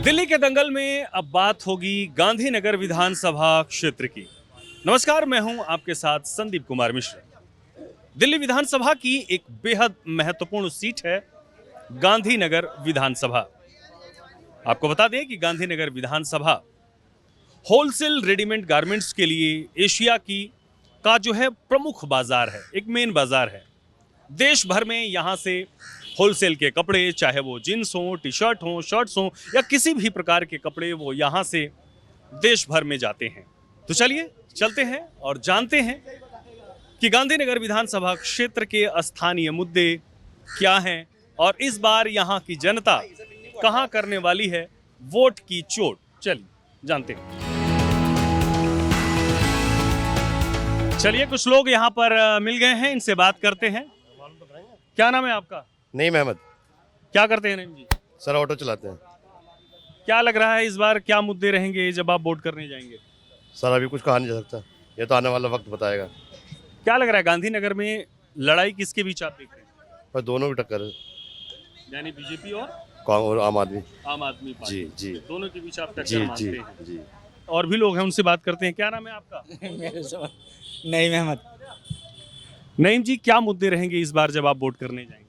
दिल्ली के दंगल में अब बात होगी गांधीनगर विधानसभा क्षेत्र की। नमस्कार, मैं हूं आपके साथ संदीप कुमार मिश्रा। दिल्ली विधानसभा की एक बेहद महत्वपूर्ण सीट है गांधीनगर विधानसभा। आपको बता दें कि गांधीनगर विधानसभा होलसेल रेडीमेड गारमेंट्स के लिए एशिया का जो है प्रमुख बाजार है, एक मेन बाजार है। देश भर में यहाँ से होलसेल के कपड़े, चाहे वो जींस हो, टी शर्ट हो, शर्ट्स हो या किसी भी प्रकार के कपड़े, वो यहाँ से देश भर में जाते हैं। तो चलिए चलते हैं और जानते हैं कि गांधीनगर विधानसभा क्षेत्र के स्थानीय मुद्दे क्या हैं और इस बार यहाँ की जनता कहाँ करने वाली है वोट की चोट। चलिए जानते हैं। चलिए, कुछ लोग यहाँ पर मिल गए हैं, इनसे बात करते हैं। क्या नाम है आपका? नईम अहमद। क्या करते हैं नईम जी? सर ऑटो चलाते हैं। क्या लग रहा है इस बार क्या मुद्दे रहेंगे जब आप वोट करने जाएंगे? सर अभी कुछ कहा नहीं जा सकता, ये तो आने वाला वक्त बताएगा। क्या लग रहा है गांधीनगर में लड़ाई किसके बीच आप देख रहे हैं? पर दोनों की टक्कर है, यानी बीजेपी और कांग्रेस और आम आदमी। आम आदमी पार्टी। जी जी दोनों के बीच आप जी टक्कर मानते जी हैं। जी। और भी लोग हैं, उनसे बात करते हैं। क्या नाम है आपका? नईम अहमद। नईम जी, क्या मुद्दे रहेंगे इस बार जब आप वोट करने जाएंगे?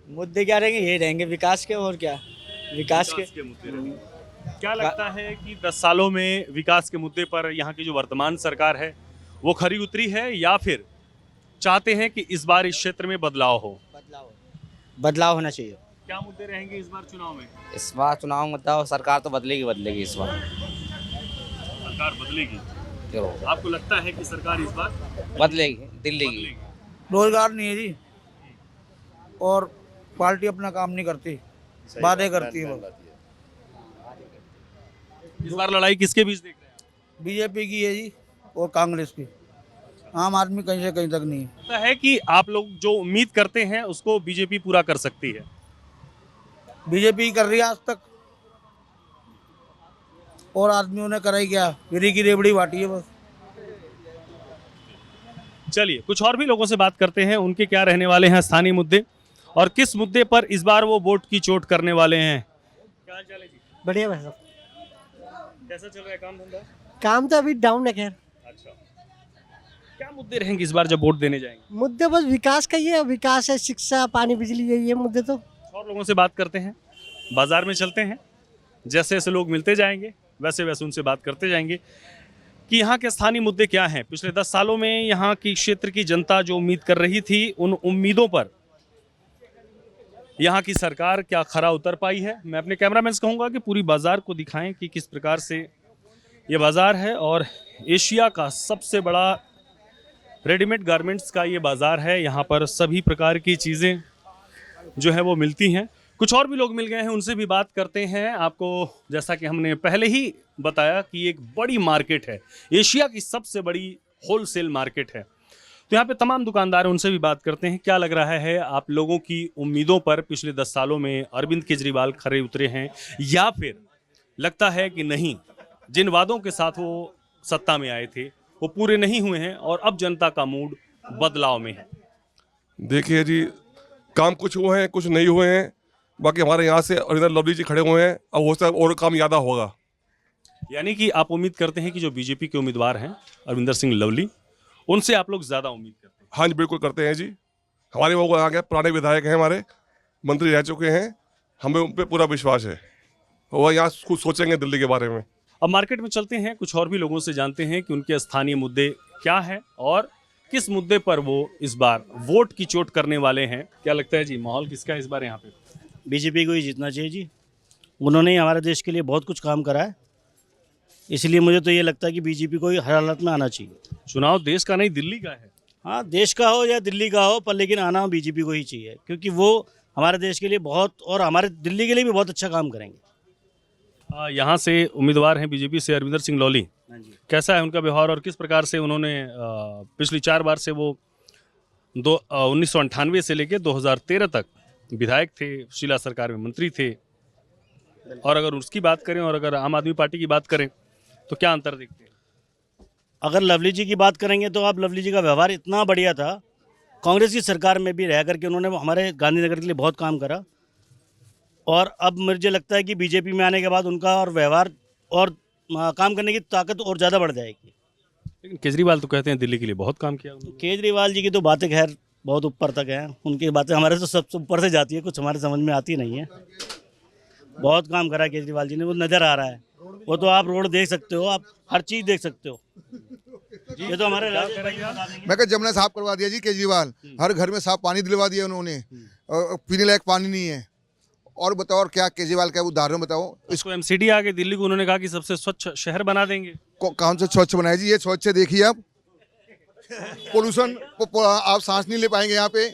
मुद्दे क्या रहेंगे? ये रहेंगे विकास के, और क्या विकास के। मुद्दे रहेंगे। क्या लगता है कि 10 सालों में विकास के मुद्दे पर यहाँ की जो वर्तमान सरकार है वो खरी उतरी है या फिर चाहते हैं कि इस बार इस क्षेत्र में बदलाव हो? बदलाव होना चाहिए। क्या मुद्दे रहेंगे इस बार चुनाव में? इस बार चुनाव मुद्दा सरकार तो बदलेगी इस बार। सरकार बदलेगी? जरूर आपको लगता है कि सरकार इस बार बदलेगी, दिल्ली की। रोजगार नहीं है जी, और पार्टी अपना काम नहीं करती, बातें करती है। इस बार लड़ाई किसके बीच देख रहे हैं? बीजेपी की है जी और कांग्रेस की। आम आदमी कहीं से कहीं तक नहीं है। लगता है कि आप लोग जो उम्मीद करते हैं उसको बीजेपी पूरा कर सकती है? बीजेपी कर रही है आज तक, और आदमियों ने कराई क्या? गिरी की रेबड़ी बांटी है बस। चलिए, कुछ और भी लोगों से बात करते हैं, उनके क्या रहने वाले हैं स्थानीय मुद्दे और किस मुद्दे पर इस बार वो वोट की चोट करने वाले हैं। क्या हाल चाल है जी? बढ़िया भाई साहब। कैसा चल रहा है काम धंधा? काम तो अभी डाउन है। खैर, अच्छा, क्या मुद्दे रहेंगे इस बार जब वोट देने जाएंगे? मुद्दे बस विकास का ही है। विकास है, शिक्षा, पानी, बिजली, यही है मुद्दे तो। और लोगों से बात करते हैं, बाजार में चलते हैं, जैसे जैसे लोग मिलते जाएंगे वैसे वैसे उनसे बात करते जाएंगे कि यहाँ के स्थानीय मुद्दे क्या हैं। पिछले 10 सालों में यहाँ की क्षेत्र की जनता जो उम्मीद कर रही थी, उन उम्मीदों पर यहाँ की सरकार क्या खरा उतर पाई है। मैं अपने कैमरामैन से कहूँगा कि पूरी बाजार को दिखाएं कि किस प्रकार से ये बाजार है और एशिया का सबसे बड़ा रेडीमेड गारमेंट्स का ये बाजार है। यहाँ पर सभी प्रकार की चीज़ें जो है वो मिलती हैं। कुछ और भी लोग मिल गए हैं, उनसे भी बात करते हैं। आपको जैसा कि हमने पहले ही बताया कि एक बड़ी मार्केट है, एशिया की सबसे बड़ी होलसेल मार्केट है। तो यहाँ पे तमाम दुकानदार हैं, उनसे भी बात करते हैं। क्या लग रहा है आप लोगों की उम्मीदों पर पिछले 10 सालों में अरविंद केजरीवाल खरे उतरे हैं या फिर लगता है कि नहीं, जिन वादों के साथ वो सत्ता में आए थे वो पूरे नहीं हुए हैं और अब जनता का मूड बदलाव में है? देखिए जी, काम कुछ हुए हैं, कुछ नहीं हुए हैं। बाकी हमारे यहाँ से और इधर लवली जी खड़े हुए हैं, अब हो सकता है और काम ज़्यादा होगा। यानी कि आप उम्मीद करते हैं कि जो बीजेपी के उम्मीदवार हैं अरविंदर सिंह लवली, उनसे आप लोग ज़्यादा उम्मीद करते हैं? हाँ जी, बिल्कुल करते हैं जी। हमारे वो आ गए, पुराने विधायक हैं, हमारे मंत्री रह चुके हैं, हमें उन पर पूरा विश्वास है। वो यहाँ कुछ सोचेंगे दिल्ली के बारे में। अब मार्केट में चलते हैं, कुछ और भी लोगों से जानते हैं कि उनके स्थानीय मुद्दे क्या हैं और किस मुद्दे पर वो इस बार वोट की चोट करने वाले हैं। क्या लगता है जी, माहौल किसका है इस बार यहाँ पे? बीजेपी को ही जीतना चाहिए जी। उन्होंने ही हमारे देश के लिए बहुत कुछ काम करा है, इसलिए मुझे तो ये लगता है कि बीजेपी को ही हर हालत में आना चाहिए। चुनाव देश का नहीं दिल्ली का है। हाँ, देश का हो या दिल्ली का हो, पर लेकिन आना बीजेपी को ही चाहिए, क्योंकि वो हमारे देश के लिए बहुत और हमारे दिल्ली के लिए भी बहुत अच्छा काम करेंगे। यहाँ से उम्मीदवार हैं बीजेपी से अरविंदर सिंह लौली। हाँ जी। कैसा है उनका व्यवहार और किस प्रकार से उन्होंने पिछली 4 बार से वो 1998 से लेकर 2013 तक विधायक थे, शीला सरकार में मंत्री थे, और अगर उसकी बात करें और अगर आम आदमी पार्टी की बात करें तो क्या अंतर देखते हैं? अगर लवली जी की बात करेंगे तो आप लवली जी का व्यवहार इतना बढ़िया था, कांग्रेस की सरकार में भी रह करके उन्होंने हमारे गांधीनगर के लिए बहुत काम करा। और अब मुझे लगता है कि बीजेपी में आने के बाद उनका और व्यवहार और काम करने की ताकत और ज़्यादा बढ़ जाएगी। लेकिन केजरीवाल तो कहते हैं दिल्ली के लिए बहुत काम किया उन्होंने। केजरीवाल जी की तो बातें खैर बहुत ऊपर तक हैं, उनकी बातें हमारे तो सबसे ऊपर से जाती है, कुछ हमारे समझ में आती नहीं है। बहुत काम करा है केजरीवाल जी ने, वो नज़र आ रहा है। वो तो आप रोड देख सकते हो, आप हर चीज़ देख सकते हो। ये तो हमारे मैं कहा जमुना साफ करवा दिया जी केजरीवाल, हर घर में साफ पानी दिलवा दिया उन्होंने, पीने लायक पानी नहीं है। और बताओ और क्या केजरीवाल का उदाहरण बताओ। इसको एमसीडी आके दिल्ली को उन्होंने कहा कि सबसे स्वच्छ शहर बना देंगे। कौन से स्वच्छ बनाए जी? ये स्वच्छ देखिए आप, पोल्यूशन आप सांस नहीं ले पाएंगे यहाँ पे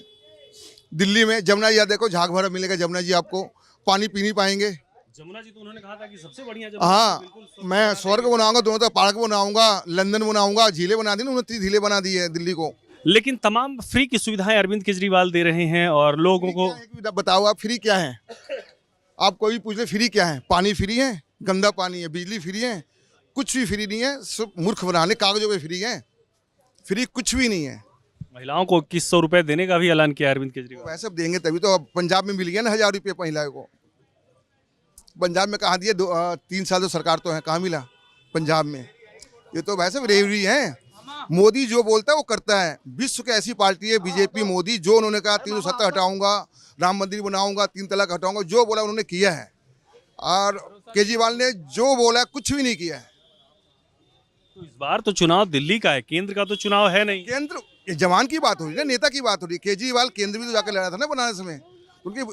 दिल्ली में। जमुना जी देखो झाग भरा मिलेगा जमुना जी, आपको पानी पी नहीं पाएंगे। जमुना जी तो उन्होंने कहा था कि सबसे बढ़िया हाँ, मैं स्वर्ग बनाऊंगा, दोनों तरफ पार्क बनाऊंगा, लंदन बनाऊंगा, झीलें बना दी ना, 29 झीलें बना दी है दिल्ली को। लेकिन तमाम फ्री की सुविधाएं अरविंद केजरीवाल दे रहे हैं और लोगों को। बताओ आप फ्री क्या है? आप कोई भी पूछ ले फ्री क्या है? पानी फ्री है, गंदा पानी है, बिजली फ्री है, कुछ भी फ्री नहीं है। सब मूर्ख बनाने कागजों पे फ्री है, फ्री कुछ भी नहीं है। महिलाओं को 2100 रुपए देने का भी ऐलान किया अरविंद केजरीवाल। वैसे देंगे तभी तो। अब पंजाब में मिल गया ना 1000 रुपये महिला को। पंजाब में कहाँ दिए? 3 साल तो सरकार तो है, कहाँ मिला पंजाब में? ये तो वैसे रेवड़ी है। मोदी जो बोलता है वो करता है। विश्व की ऐसी पार्टी है बीजेपी। मोदी जो उन्होंने कहा 370 हटाऊंगा, राम मंदिर बनाऊंगा, 3 तलाक हटाऊंगा, जो बोला उन्होंने किया है। और केजरीवाल ने जो बोला कुछ भी नहीं किया है। तो इस बार तो चुनाव दिल्ली का है, केंद्र का तो चुनाव है नहीं। केंद्र, ये जवान की बात हो रही है ना, नेता की बात हो रही है। केजरीवाल केंद्र भी तो जाकर लड़ा था ना बनारस में। उनकी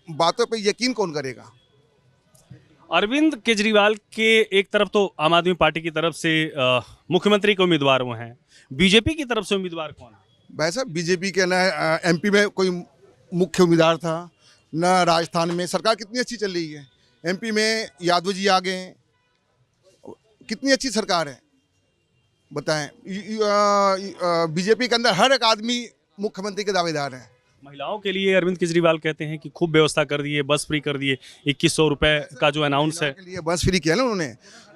बातों पर यकीन कौन करेगा? अरविंद केजरीवाल के एक तरफ तो आम आदमी पार्टी की तरफ से मुख्यमंत्री के उम्मीदवार वो हैं, बीजेपी की तरफ से उम्मीदवार कौन है? वैसा बीजेपी के ना एमपी में कोई मुख्य उम्मीदवार था ना। राजस्थान में सरकार कितनी अच्छी चल रही है, एमपी में यादव जी आ गए, कितनी अच्छी सरकार है बताएं। बीजेपी के अंदर हर एक आदमी मुख्यमंत्री के दावेदार है। महिलाओं के लिए अरविंद केजरीवाल कहते हैं कि खूब व्यवस्था कर दिए, बस फ्री कर दिए, 2100 रुपए का जो अनाउंस है। के लिए बस फ्री किया ना उन्होंने।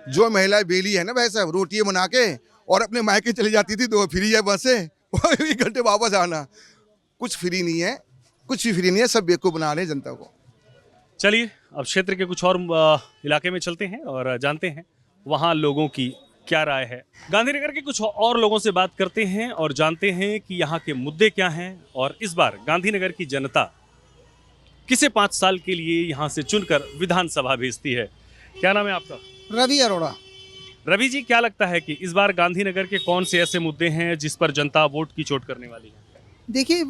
जो महिलाएं बेली है ना, वैसा रोटियां बना के और अपने मायके चली जाती थी, तो फ्री है बस है, 1 घंटे वापस आना। कुछ फ्री नहीं है, कुछ भी फ्री नहीं है, सब बेवकूफ़ बना रहे हैं जनता को। चलिए अब क्षेत्र के कुछ और इलाके में चलते हैं और जानते हैं वहाँ लोगों की क्या राय है। गांधीनगर के कुछ और लोगों से बात करते हैं और जानते हैं कि यहाँ के मुद्दे क्या हैं और इस बार गांधीनगर की जनता किसे 5 साल के लिए यहाँ से चुनकर विधानसभा भेजती है। क्या नाम है आपका? रवि अरोड़ा। रवि जी, क्या लगता है कि इस बार गांधीनगर के कौन से ऐसे मुद्दे हैं जिस पर जनता वोट की चोट करने वाली है? देखिए,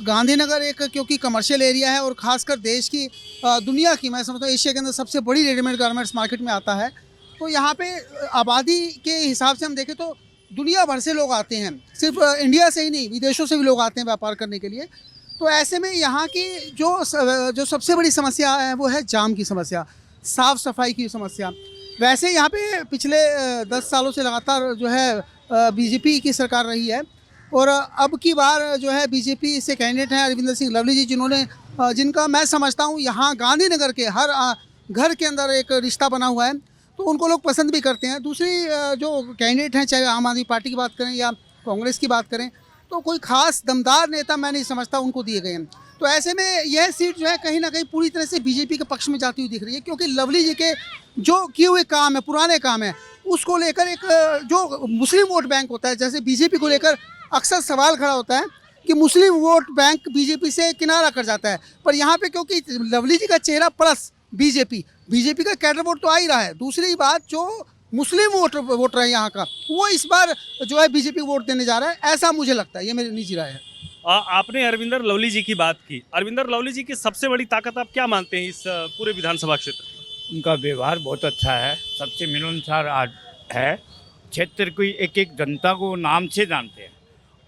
गांधीनगर एक क्योंकि कमर्शियल एरिया है और ख़ासकर देश की दुनिया की, मैं समझता हूँ एशिया के अंदर सबसे बड़ी रेडीमेड गारमेंट्स मार्केट में आता है। तो यहाँ पे आबादी के हिसाब से हम देखें तो दुनिया भर से लोग आते हैं, सिर्फ इंडिया से ही नहीं विदेशों से भी लोग आते हैं व्यापार करने के लिए। तो ऐसे में यहाँ की जो सबसे बड़ी समस्या है वो है जाम की समस्या, साफ़ सफाई की समस्या। वैसे यहाँ पे पिछले 10 सालों से लगातार जो है बीजेपी की सरकार रही है और अब की बार जो है बीजेपी से कैंडिडेट हैं अरविंदर सिंह लवली जी, जिनका मैं समझता हूँ यहाँ गांधीनगर के हर घर के अंदर एक रिश्ता बना हुआ है, तो उनको लोग पसंद भी करते हैं। दूसरी जो कैंडिडेट हैं, चाहे आम आदमी पार्टी की बात करें या कांग्रेस की बात करें, तो कोई खास दमदार नेता मैं नहीं समझता उनको दिए गए हैं। तो ऐसे में यह सीट जो है कहीं ना कहीं पूरी तरह से बीजेपी के पक्ष में जाती हुई दिख रही है, क्योंकि लवली जी के जो किए हुए काम है, पुराने काम है, उसको लेकर एक जो मुस्लिम वोट बैंक होता है, जैसे बीजेपी को लेकर अक्सर सवाल खड़ा होता है कि मुस्लिम वोट बैंक बीजेपी से किनारा कर जाता है, पर यहाँ पे क्योंकि लवली जी का चेहरा प्लस बीजेपी का कैडर वोट तो आ ही रहा है। दूसरी बात, जो मुस्लिम वोटर है यहाँ का, वो इस बार जो है बीजेपी वोट देने जा रहा है, ऐसा मुझे लगता है। ये मेरी निजी राय है। आपने अरविंदर लवली जी की बात की। अरविंदर लवली जी की सबसे बड़ी ताकत आप क्या मानते हैं इस पूरे विधानसभा क्षेत्र में? उनका व्यवहार बहुत अच्छा है, सबसे मिलनसार है। क्षेत्र की एक एक जनता को नाम से जानते हैं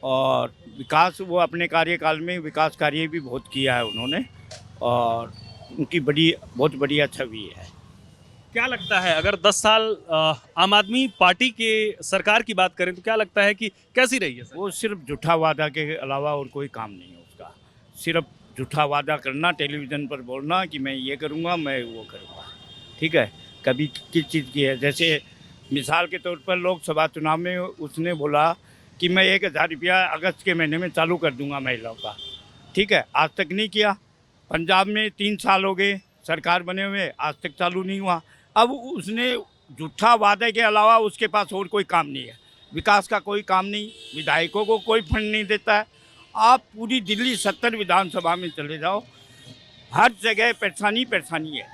और विकास, वो अपने कार्यकाल में विकास कार्य भी बहुत किया है उन्होंने और उनकी बहुत बढ़िया छवि है। क्या लगता है अगर 10 साल आम आदमी पार्टी के सरकार की बात करें तो क्या लगता है कि कैसी रही है सर? वो सिर्फ झूठा वादा के अलावा और कोई काम नहीं है उसका। सिर्फ झूठा वादा करना, टेलीविज़न पर बोलना कि मैं ये करूँगा, मैं वो करूँगा, ठीक है। कभी किस चीज़ की है, जैसे मिसाल के तौर पर लोकसभा चुनाव में उसने बोला कि मैं 1000 रुपया अगस्त के महीने में चालू कर दूँगा महिलाओं का, ठीक है। आज तक नहीं किया। पंजाब में 3 साल हो गए, सरकार बने हुए आज तक चालू नहीं हुआ। अब उसने झूठा वादे के अलावा उसके पास और कोई काम नहीं है, विकास का कोई काम नहीं, विधायकों को कोई फंड नहीं देता है। आप पूरी दिल्ली 70 विधानसभा में चले जाओ, हर जगह परेशानी परेशानी है।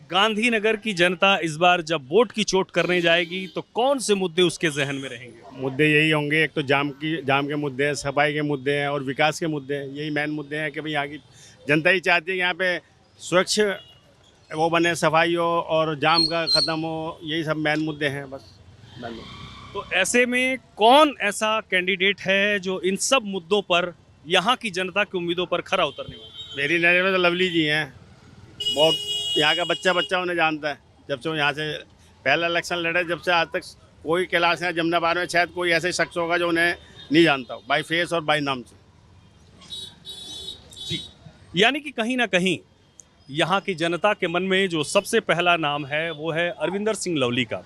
गांधीनगर की जनता इस बार जब वोट की चोट करने जाएगी तो कौन से मुद्दे उसके जहन में रहेंगे? मुद्दे यही होंगे, एक तो जाम के मुद्दे हैं, सफाई के मुद्दे हैं और विकास के मुद्दे हैं। यही मेन मुद्दे हैं कि भाई यहाँ की जनता ही चाहती है कि यहाँ पे स्वच्छ वो बने, सफाई हो और जाम का ख़त्म हो। यही सब मेन मुद्दे हैं बस। तो ऐसे में कौन ऐसा कैंडिडेट है जो इन सब मुद्दों पर यहाँ की जनता की उम्मीदों पर खरा उतरने वाला है? मेरी नज़र में तो लवली जी हैं। बहुत यहाँ का बच्चा उन्हें जानता है। जब से वो यहाँ से पहला इलेक्शन लड़े, जब से आज तक कोई कैलाश है जमुनाबाद में शायद कोई ऐसे शख्स होगा जो उन्हें नहीं जानता हो, बाई फेस और बाई नाम से। जी, यानी कि कहीं ना कहीं यहाँ की जनता के मन में जो सबसे पहला नाम है वो है अरविंदर सिंह लवली का।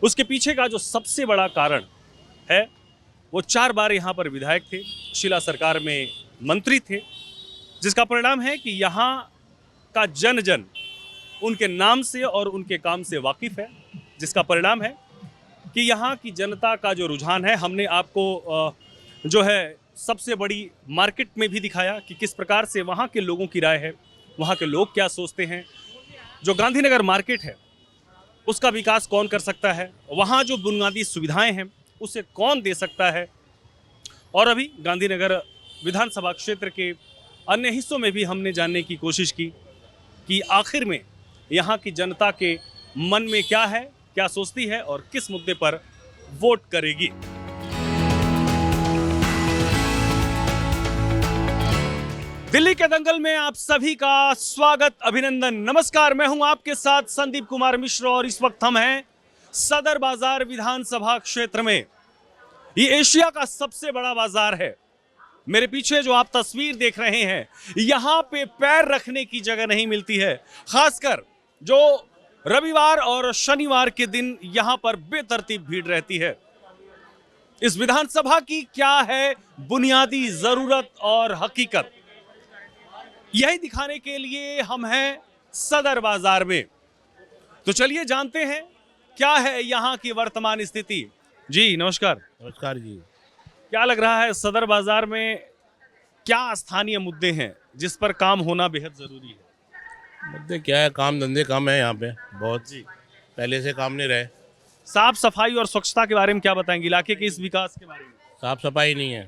उसके पीछे का जो सबसे बड़ा कारण है, वो 4 बार यहाँ पर विधायक थे, शिला सरकार में मंत्री थे, जिसका परिणाम है कि यहाँ का जन जन उनके नाम से और उनके काम से वाकिफ है, जिसका परिणाम है कि यहाँ की जनता का जो रुझान है, हमने आपको जो है सबसे बड़ी मार्केट में भी दिखाया कि किस प्रकार से वहाँ के लोगों की राय है, वहाँ के लोग क्या सोचते हैं। जो गांधीनगर मार्केट है उसका विकास कौन कर सकता है, वहाँ जो बुनियादी सुविधाएं हैं उसे कौन दे सकता है। और अभी गांधीनगर विधानसभा क्षेत्र के अन्य हिस्सों में भी हमने जानने की कोशिश की कि आखिर में यहाँ की जनता के मन में क्या है, क्या सोचती है और किस मुद्दे पर वोट करेगी। दिल्ली के दंगल में आप सभी का स्वागत, अभिनंदन, नमस्कार। मैं हूं आपके साथ संदीप कुमार मिश्र और इस वक्त हम हैं सदर बाजार विधानसभा क्षेत्र में। ये एशिया का सबसे बड़ा बाजार है। मेरे पीछे जो आप तस्वीर देख रहे हैं, यहाँ पे पैर रखने की जगह नहीं मिलती है। खासकर जो रविवार और शनिवार के दिन यहाँ पर बेतरतीब भीड़ रहती है। इस विधानसभा की क्या है बुनियादी जरूरत और हकीकत, यही दिखाने के लिए हम हैं सदर बाजार में। तो चलिए जानते हैं क्या है यहाँ की वर्तमान स्थिति। जी नमस्कार। नमस्कार जी। क्या लग रहा है सदर बाजार में क्या स्थानीय मुद्दे हैं जिस पर काम होना बेहद जरूरी है? मुद्दे क्या है, काम धंधे कम है यहाँ पे बहुत जी, पहले से काम नहीं रहे। साफ सफाई और स्वच्छता के बारे में क्या बताएंगे, इलाके के इस विकास के बारे में? साफ सफाई नहीं है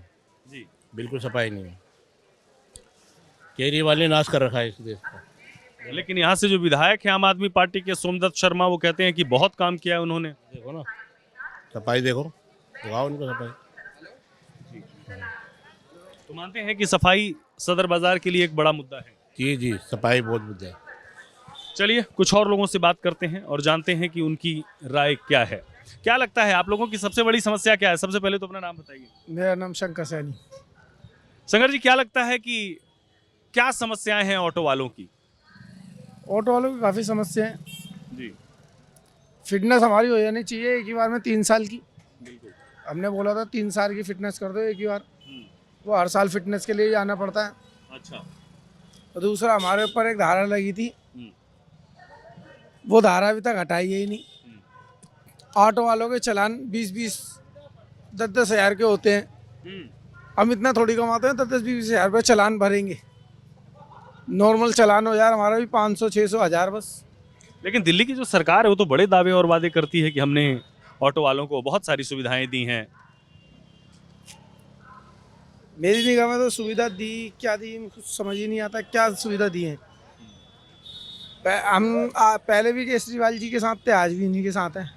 जी, बिल्कुल सफाई नहीं है। केजरीवाल ने नाश कर रखा है इस देश को। लेकिन यहाँ से जो विधायक हैं आम आदमी पार्टी के सोमदत्त शर्मा, वो कहते हैं कि बहुत काम किया है उन्होंने। देखो ना सफाई, देखो दिखाओ उनको सफाई। तो मानते हैं कि सफाई सदर बाजार के लिए एक बड़ा मुद्दा है? जी जी, सफाई बहुत मुद्दा है। चलिए कुछ और लोगों से बात करते हैं और जानते हैं कि उनकी राय क्या है। क्या लगता है आप लोगों की सबसे बड़ी समस्या क्या है? सबसे पहले तो अपना नाम बताइए। मेरा नाम शंकर सैनी। शंकर जी, क्या लगता है कि क्या समस्याएं हैं ऑटो वालों की? ऑटो वालों की काफ़ी समस्या है जी। फिटनेस हमारी हो जानी चाहिए एक ही बार में 3 साल की। बिल्कुल। हमने बोला था 3 साल की फिटनेस कर दो एक ही बार, वो हर साल फिटनेस के लिए जाना पड़ता है। अच्छा। और दूसरा हमारे ऊपर एक धारा लगी थी, वो धारा अभी तक हटाई ही नहीं। ऑटो वालों के चालान 20-20, 10-10 हज़ार के होते हैं। हम इतना थोड़ी कमाते हैं 10-20 हज़ार रुपये चालान भरेंगे। नॉर्मल चालान हो यार हमारा भी 500, 600, 1000 बस। लेकिन दिल्ली की जो सरकार है वो तो बड़े दावे और वादे करती है कि हमने ऑटो वालों को बहुत सारी सुविधाएं दी हैं। मेरी निगाह में तो सुविधा दी क्या दी कुछ समझ ही नहीं आता, क्या सुविधा दी है। हम पहले भी केजरीवाल जी के साथ थे, आज भी इन्हीं के साथ हैं।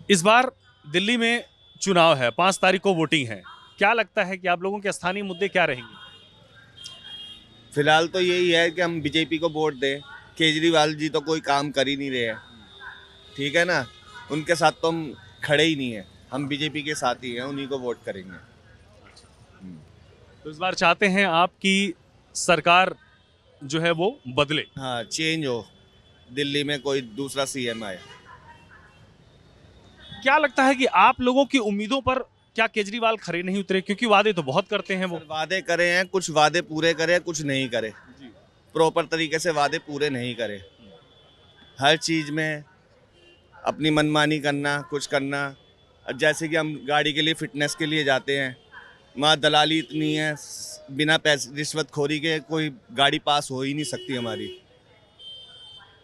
इस बार दिल्ली में चुनाव है, 5 तारीख को वोटिंग है। क्या लगता है कि आप लोगों के स्थानीय मुद्दे क्या रहेंगे? फिलहाल तो यही है कि हम बीजेपी को वोट दें। केजरीवाल जी तो कोई काम कर ही नहीं रहे हैं, ठीक है ना, उनके साथ तो हम खड़े ही नहीं हैं। हम बीजेपी के साथ ही हैं, उन्हीं को वोट करेंगे। तो इस बार चाहते हैं आपकी सरकार जो है वो बदले? हाँ, चेंज हो, दिल्ली में कोई दूसरा सीएम आए। क्या लगता है कि आप लोगों की उम्मीदों पर क्या केजरीवाल खरे नहीं उतरे? क्योंकि वादे तो बहुत करते हैं वो। वादे करे हैं, कुछ वादे पूरे करे, कुछ नहीं करे। प्रॉपर तरीके से वादे पूरे नहीं करे। हर चीज़ में अपनी मनमानी करना, कुछ करना। अब जैसे कि हम गाड़ी के लिए फिटनेस के लिए जाते हैं, वहाँ दलाली इतनी है, बिना पैसे रिश्वतखोरी के कोई गाड़ी पास हो ही नहीं सकती हमारी।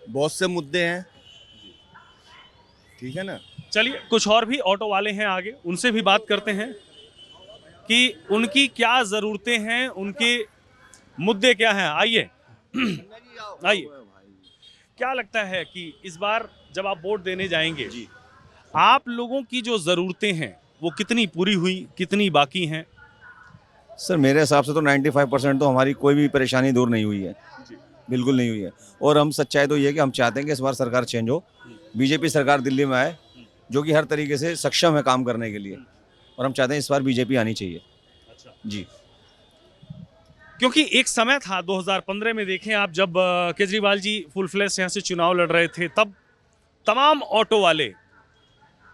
बहुत से मुद्दे हैं, ठीक है ना। चलिए कुछ और भी ऑटो वाले हैं आगे, उनसे भी बात करते हैं कि उनकी क्या ज़रूरतें हैं, उनके मुद्दे क्या हैं। आइए आइए, क्या लगता है कि इस बार जब आप वोट देने जाएंगे आप लोगों की जो ज़रूरतें हैं वो कितनी पूरी हुई, कितनी बाकी हैं? सर मेरे हिसाब से तो 95% तो हमारी कोई भी परेशानी दूर नहीं हुई है, बिल्कुल नहीं हुई है। और हम सच्चाई तो ये है कि हम चाहते हैं कि इस बार सरकार चेंज हो, बीजेपी सरकार दिल्ली में आए जो कि हर तरीके से सक्षम है काम करने के लिए, और हम चाहते हैं इस बार बीजेपी आनी चाहिए। अच्छा जी, क्योंकि एक समय था 2015 में, देखें आप, जब केजरीवाल जी फुल फ्लैश यहाँ से चुनाव लड़ रहे थे, तब तमाम ऑटो वाले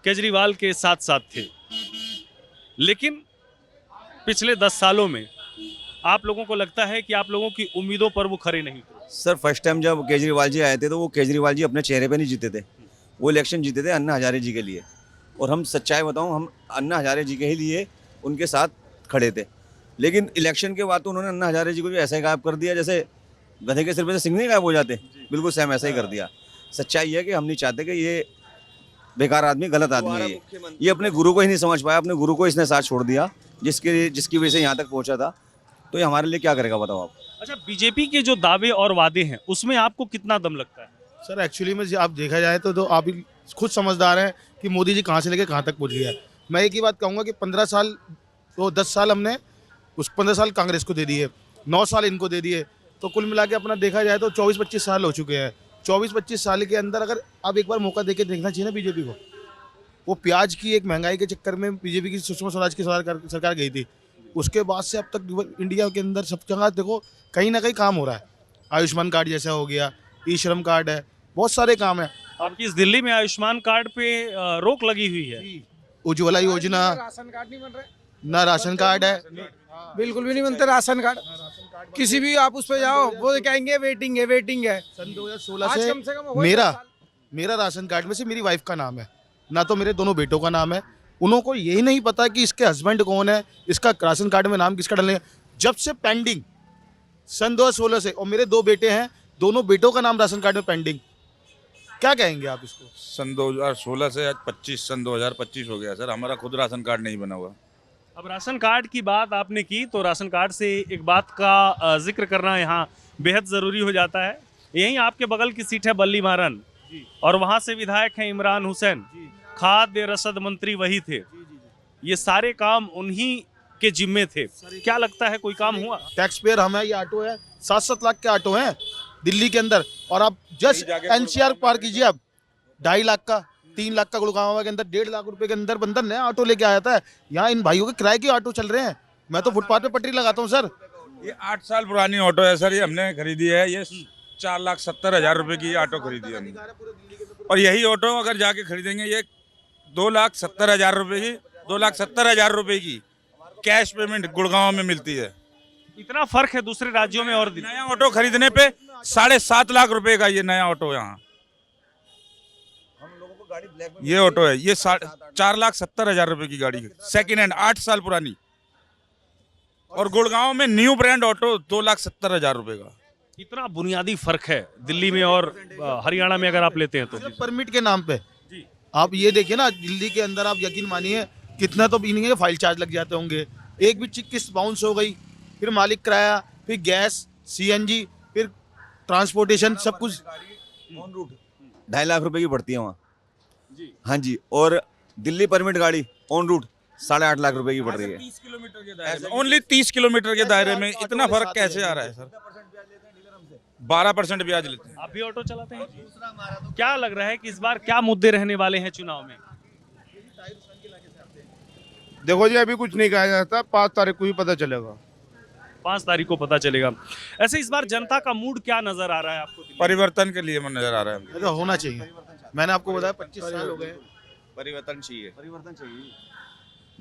केजरीवाल के साथ साथ थे। लेकिन पिछले 10 सालों में आप लोगों को लगता है कि आप लोगों की उम्मीदों पर वो खरे नहीं उतरे? सर फर्स्ट टाइम जब केजरीवाल जी आए थे तो वो केजरीवाल जी अपने चेहरे पे नहीं जीते थे, वो इलेक्शन जीते थे अन्ना हजारे जी के लिए। और हम सच्चाई बताऊं, हम अन्ना हजारे जी के ही लिए उनके साथ खड़े थे। लेकिन इलेक्शन के बाद तो उन्होंने अन्ना हजारे जी को भी ऐसा ही गायब कर दिया जैसे गधे के सिर पे से सिंह नहीं गायब हो जाते, बिल्कुल सेम ऐसा ही कर दिया। सच्चाई है कि हम नहीं चाहते कि ये बेकार आदमी, गलत आदमी है ये अपने गुरु को ही नहीं समझ पाया, अपने गुरु को इसने साथ छोड़ दिया जिसकी वजह से यहाँ तक पहुँचा था। तो ये हमारे लिए क्या करेगा बताओ आप। अच्छा, बीजेपी के जो दावे और वादे हैं उसमें आपको कितना दम लगता है? सर एक्चुअली में आप देखा जाए तो आप भी खुद समझदार हैं कि मोदी जी कहाँ से लेके कहाँ तक पहुँच गया। मैं एक ही बात कहूँगा कि 15 साल तो 10 साल हमने उस 15 साल कांग्रेस को दे दिए, 9 साल इनको दे दिए, तो कुल मिला के अपना देखा जाए तो 24-25 साल हो चुके हैं। 24-25 साल के अंदर अगर आप एक बार मौका देके देखना चाहिए ना बीजेपी को। वो प्याज की एक महंगाई के चक्कर में बीजेपी की सुषमा स्वराज की सरकार गई थी, उसके बाद से अब तक इंडिया के अंदर सब जगह देखो कहीं ना कहीं काम हो रहा है। आयुष्मान कार्ड जैसा हो गया, ई श्रम कार्ड है, बहुत सारे काम है। आपकी इस दिल्ली में आयुष्मान कार्ड पे रोक लगी हुई है। उज्ज्वला योजना, राशन कार्ड नहीं बन रहे, ना राशन कार्ड है, बिल्कुल भी नहीं बनते राशन कार्ड। किसी भी आप उस पे जाओ वो कहेंगे वेटिंग है, वेटिंग है। सन 2016 से मेरा राशन कार्ड में से मेरी वाइफ का नाम है, ना तो मेरे दोनों बेटों का नाम है। उनको यही नहीं पता कि इसके हस्बैंड कौन है, इसका राशन कार्ड में नाम किसका डालने। जब से पेंडिंग सन 2016 से, और मेरे 2 बेटे हैं, दोनों बेटों का नाम राशन कार्ड में पेंडिंग। क्या कहेंगे आप इसको? सन 2016 से आज 25 सन 2025 हो गया सर, हमारा खुद राशन कार्ड नहीं बना हुआ। अब राशन कार्ड की बात आपने की तो राशन कार्ड से एक बात का जिक्र करना यहाँ बेहद ज़रूरी हो जाता है। यहीं आपके बगल की सीट है बल्ली मारन, और वहाँ से विधायक हैं इमरान हुसैन, खाद्य रसद मंत्री वही थे। ये सारे काम उन्हीं के जिम्मे थे। क्या लगता है कोई काम हुआ? टैक्स पेयर हम है, ये ऑटो है, 7-7 लाख के ऑटो हैं दिल्ली के अंदर, और आप जस्ट एनसीआर पार कीजिए, आप 2.5 लाख का, 3 लाख का गुड़गांव के अंदर 1.5 लाख रुपए के अंदर बंदा नया ऑटो लेके आया था। यहाँ इन भाइयों के किराए के ऑटो चल रहे हैं। मैं तो फुटपाथ पे पटरी लगाता हूँ सर। ये 8 साल पुरानी ऑटो है सर, ये हमने खरीदी है। ये 4,70,000 रुपए की ऑटो खरीदी है हमने, और यही ऑटो अगर जाके खरीदेंगे ये 2,70,000 रुपए की, 2,70,000 रुपए की कैश पेमेंट गुड़गांव में मिलती है। इतना फर्क है दूसरे राज्यों में। और नया ऑटो खरीदने पे 7.5 लाख रुपए का ये नया ऑटो यहाँ, ये ऑटो है, ये 4,70,000 रुपए की गाड़ी, सेकेंड हैंड, 8 साल पुरानी। और गुड़गांव में न्यू ब्रांड ऑटो 2,70,000 रुपए का। इतना बुनियादी फर्क है दिल्ली में और हरियाणा में अगर आप लेते हैं तो। परमिट के नाम पे आप ये देखिए ना, दिल्ली के अंदर आप यकीन मानिए कितना तो भी नहीं है, फाइल चार्ज लग जाते होंगे। एक भी किस्त बाउंस हो गई, फिर मालिक किराया, फिर गैस, सीएनजी, फिर ट्रांसपोर्टेशन, सब कुछ। 2.5 लाख रुपए की पड़ती है वहाँ। हाँ जी, और दिल्ली परमिट गाड़ी ऑन रूट 8.5 लाख रुपए की पड़ रही है। 30 किलोमीटर के दायरे में, ओनली 30 किलोमीटर के दायरे में इतना फर्क कैसे आ रहा है सर? 12% ब्याज लेते हैं। आप भी ऑटो चलाते हैं? क्या लग रहा है कि इस बार क्या मुद्दे रहने वाले हैं चुनाव में? देखो जी, अभी कुछ नहीं कहा जाता, 5 तारीख को ही पता चलेगा। 5 तारीख को पता चलेगा। ऐसे इस बार जनता का मूड क्या नजर आ रहा है आपको? परिवर्तन के लिए नजर आ रहा है। तो होना चाहिए। मैंने आपको बताया 25 साल हो गए, परिवर्तन चाहिए।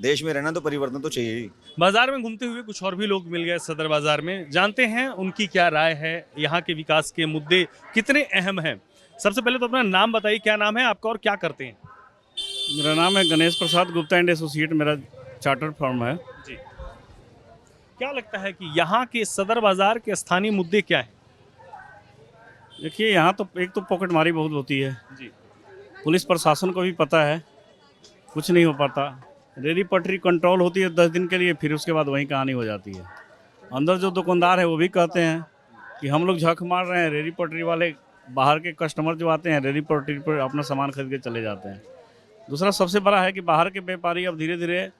देश में रहना तो परिवर्तन तो चाहिए ही। बाजार में घूमते हुए कुछ और भी लोग मिल गए सदर बाजार में, जानते हैं उनकी क्या राय है, यहाँ के विकास के मुद्दे कितने अहम हैं। सबसे पहले तो अपना नाम बताइए, क्या नाम है आपका और क्या करते हैं? मेरा नाम है गणेश प्रसाद गुप्ता एंड एसोसिएट, मेरा चार्टर्ड फर्म है जी। क्या लगता है कि यहाँ के सदर बाजार के स्थानीय मुद्दे क्या हैं? देखिए, यहाँ तो एक तो पॉकेटमारी बहुत होती है जी। पुलिस प्रशासन को भी पता है, कुछ नहीं हो पाता। रेडी पटरी कंट्रोल होती है 10 दिन के लिए, फिर उसके बाद वहीं कहानी हो जाती है। अंदर जो दुकानदार है वो भी कहते हैं कि हम लोग झक मार रहे हैं, रेडी पटरी वाले बाहर के कस्टमर जो आते हैं रेडी पटरी पर अपना सामान खरीद के चले जाते हैं। दूसरा सबसे बड़ा है कि बाहर के व्यापारी अब धीरे धीरे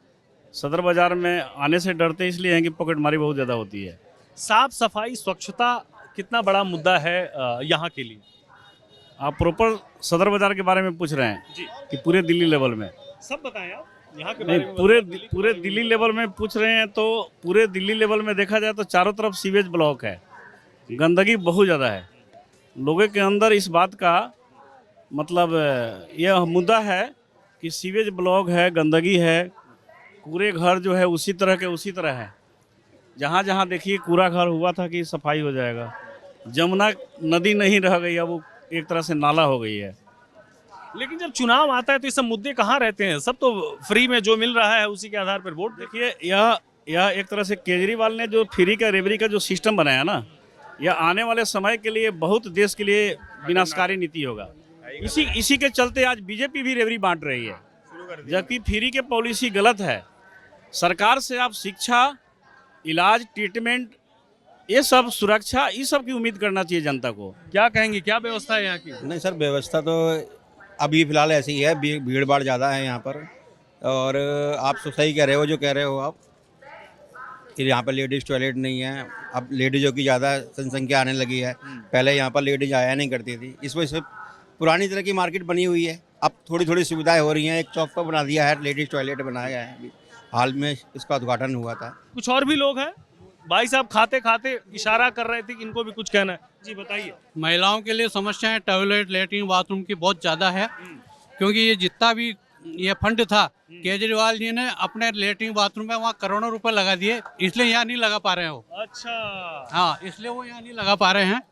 सदर बाज़ार में आने से डरते इसलिए हैं कि पॉकेटमारी बहुत ज़्यादा होती है। साफ सफाई स्वच्छता कितना बड़ा मुद्दा है यहाँ के लिए? आप प्रॉपर सदर बाज़ार के बारे में पूछ रहे हैं जी। कि पूरे दिल्ली लेवल में? सब बताएं आप यहाँ के नहीं, बारे में। पूरे दिल्ली लेवल में पूछ रहे हैं तो पूरे दिल्ली लेवल में देखा जाए तो चारों तरफ सीवेज ब्लॉक है, गंदगी बहुत ज़्यादा है। लोगों के अंदर इस बात का मतलब यह मुद्दा है कि सीवेज ब्लॉक है, गंदगी है, कूड़े घर जो है उसी तरह के उसी तरह है। जहाँ जहाँ देखिए कूड़ा घर हुआ था कि सफाई हो जाएगा, जमुना नदी नहीं रह गई, अब वो एक तरह से नाला हो गई है। लेकिन जब चुनाव आता है तो ये सब मुद्दे कहाँ रहते हैं? सब तो फ्री में जो मिल रहा है उसी के आधार पर वोट। देखिए, यह एक तरह से केजरीवाल ने जो फ्री का रेवरी का जो सिस्टम बनाया ना, यह आने वाले समय के लिए बहुत देश के लिए विनाशकारी नीति होगा। इसी के चलते आज बीजेपी भी रेवरी बांट रही है, जबकि फ्री के पॉलिसी गलत है। सरकार से आप शिक्षा, इलाज, ट्रीटमेंट, ये सब सुरक्षा, ये सब की उम्मीद करना चाहिए जनता को। क्या कहेंगे, क्या व्यवस्था है यहाँ की? नहीं सर, व्यवस्था तो अभी फ़िलहाल ऐसी ही है, भीड़ भाड़ ज़्यादा है यहाँ पर। और आप तो सही कह रहे हो जो कह रहे हो आप कि यहाँ पर लेडीज़ टॉयलेट नहीं है। अब लेडीज़ों की ज़्यादा जनसंख्या आने लगी है, पहले यहाँ पर लेडीज़ आया नहीं करती थी। इस वजह से पुरानी तरह की मार्केट बनी हुई है, अब थोड़ी थोड़ी सुविधाएं हो रही हैं। एक चौक पर बना दिया है, लेडीज़ टॉयलेट बनाया गया है, अभी हाल में इसका उद्घाटन हुआ था। कुछ और भी लोग हैं भाई साहब, खाते खाते इशारा कर रहे थे कि इनको भी कुछ कहना है। जी बताइए। महिलाओं के लिए समस्याएं टॉयलेट, लेटरिन, बाथरूम की बहुत ज़्यादा है, क्योंकि ये जितना भी ये फंड था केजरीवाल जी ने अपने लेटरिन बाथरूम में वहाँ करोड़ों रुपए लगा दिए, इसलिए यहाँ नहीं लगा पा रहे हैं वो। अच्छा, हाँ, इसलिए वो यहाँ नहीं लगा पा रहे हैं।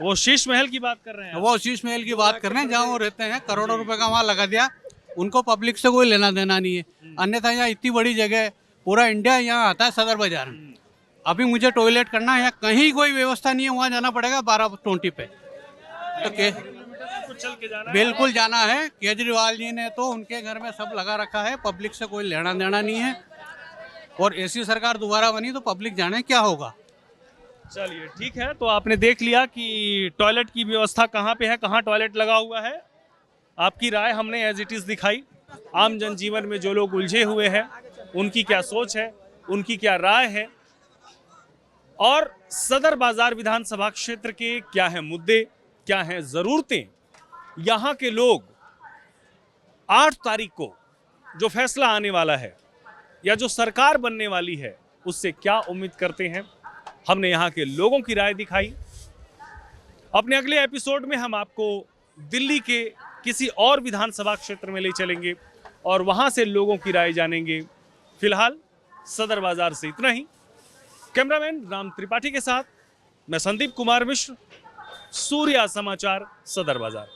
वो शीश महल की बात कर रहे हैं? वो शीश महल की बात कर रहे हैं, जहाँ वो रहते हैं, करोड़ों रुपए का वहाँ लगा दिया। उनको पब्लिक से कोई लेना देना नहीं है। अन्यथा यहाँ इतनी बड़ी जगह, पूरा इंडिया यहाँ आता है सदर बाजार में। अभी मुझे टॉयलेट करना है, यहाँ कहीं कोई व्यवस्था नहीं है, वहाँ जाना पड़ेगा 12:20 पे। तो चल के जाना बिल्कुल जाना है। केजरीवाल जी ने तो उनके घर में सब लगा रखा है, पब्लिक से कोई लेना देना नहीं है। और ऐसी सरकार दोबारा बनी तो पब्लिक जाने क्या होगा। चलिए ठीक है, तो आपने देख लिया कि टॉयलेट की व्यवस्था कहाँ पे है, कहाँ टॉयलेट लगा हुआ है। आपकी राय हमने एज इट इज़ दिखाई। आम जनजीवन में जो लोग उलझे हुए हैं उनकी क्या सोच है, उनकी क्या राय है, और सदर बाजार विधानसभा क्षेत्र के क्या हैं मुद्दे, क्या हैं ज़रूरतें। यहाँ के लोग 8 तारीख को जो फैसला आने वाला है या जो सरकार बनने वाली है उससे क्या उम्मीद करते हैं, हमने यहाँ के लोगों की राय दिखाई। अपने अगले एपिसोड में हम आपको दिल्ली के किसी और विधानसभा क्षेत्र में ले चलेंगे और वहाँ से लोगों की राय जानेंगे। फिलहाल सदर बाजार से इतना ही। कैमरामैन राम त्रिपाठी के साथ मैं संदीप कुमार मिश्र, सूर्या समाचार, सदर बाजार।